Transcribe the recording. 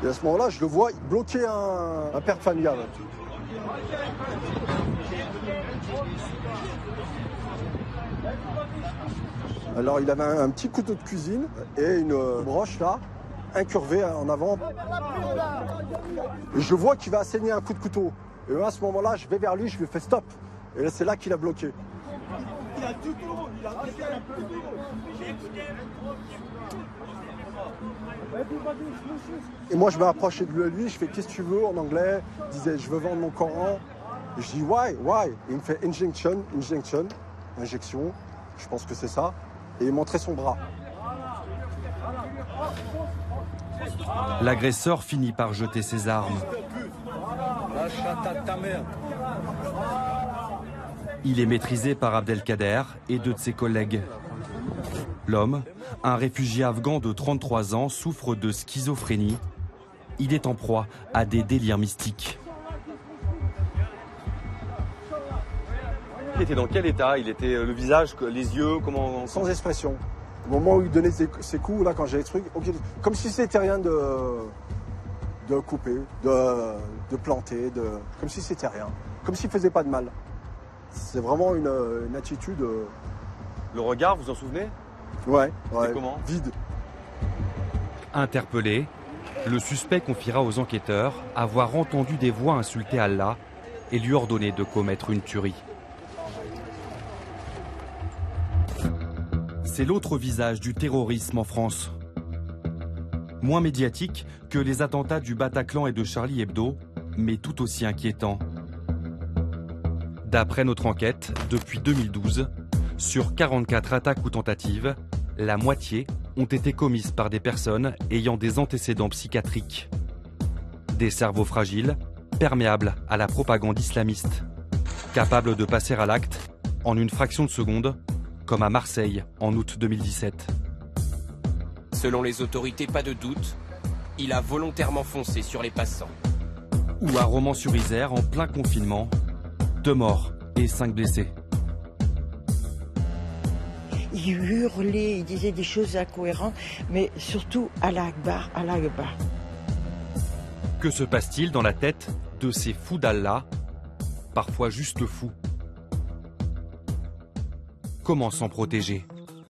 Et à ce moment-là, je le vois bloquer un père de famille. Alors il avait un petit couteau de cuisine et une broche là, incurvée en avant. Et je vois qu'il va asséner un coup de couteau. Et à ce moment-là, je vais vers lui, je lui fais stop. Et c'est là qu'il a bloqué. Il a tout tour, il a arrêté un peu. Et moi je me rapprochais de lui, je fais qu'est-ce que tu veux en anglais. Il disait je veux vendre mon Coran. Et je dis why. Et il me fait injection, injection, je pense que c'est ça. Et il montrait son bras. L'agresseur finit par jeter ses armes. Il est maîtrisé par Abdelkader et deux de ses collègues. L'homme, un réfugié afghan de 33 ans, souffre de schizophrénie. Il est en proie à des délires mystiques. Il était dans quel état? Il était le visage, les yeux, comment? Sans expression. Au moment où il donnait ses coups, là, quand j'avais des trucs, comme si c'était rien de couper, de planter, comme si c'était rien. Comme s'il faisait pas de mal. C'est vraiment une attitude. Le regard, vous en souvenez? Ouais. Comment? Vide. Interpellé, le suspect confiera aux enquêteurs avoir entendu des voix insulter Allah et lui ordonner de commettre une tuerie. C'est l'autre visage du terrorisme en France. Moins médiatique que les attentats du Bataclan et de Charlie Hebdo, mais tout aussi inquiétant. D'après notre enquête, depuis 2012, sur 44 attaques ou tentatives, la moitié ont été commises par des personnes ayant des antécédents psychiatriques. Des cerveaux fragiles, perméables à la propagande islamiste, capables de passer à l'acte en une fraction de seconde, comme à Marseille en août 2017. Selon les autorités, pas de doute, il a volontairement foncé sur les passants. Ou à Romans-sur-Isère, en plein confinement, 2 morts et 5 blessés. Il hurlait, il disait des choses incohérentes, mais surtout Allah Akbar, Allah Akbar. Que se passe-t-il dans la tête de ces fous d'Allah, parfois juste fous? Comment s'en protéger?